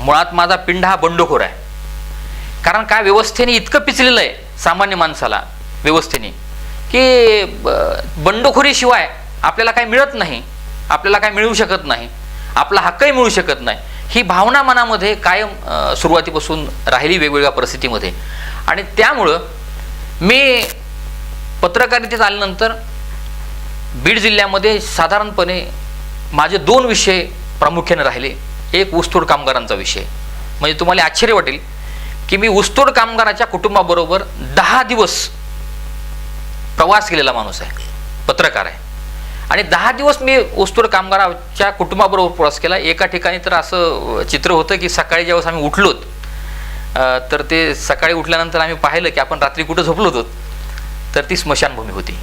मुळात माझा पिंड हा बंडखोर आहे. कारण काय व्यवस्थेने इतकं पिचलेलं आहे सामान्य माणसाला व्यवस्थेने की बंडखोरीशिवाय आपल्याला काही मिळत नाही, आपल्याला काही मिळू शकत नाही, आपला हक्कही मिळू शकत नाही, ही भावना मनामध्ये कायम सुरुवातीपासून राहिली वेगवेगळ्या परिस्थितीमध्ये. आणि त्यामुळं मी पत्रकारितेत आल्यानंतर बीड जिल्ह्यामध्ये साधारणपणे माझे 2 विषय प्रामुख्याने राहिले. एक ऊसतोड कामगारांचा विषय, म्हणजे तुम्हाला आश्चर्य वाटेल की मी ऊसतोड कामगाराच्या कुटुंबाबरोबर 10 दिवस प्रवास केलेला माणूस आहे, पत्रकार आहे. आणि 10 दिवस मी ऊसतोड कामगाराच्या कुटुंबाबरोबर प्रवास केला. एका ठिकाणी तर असं चित्र होतं की सकाळी ज्यावेळेस आम्ही उठलोत तर ते सकाळी उठल्यानंतर आम्ही पाहिलं की आपण रात्री कुठं झोपलो होतो, तर ती स्मशानभूमी होती.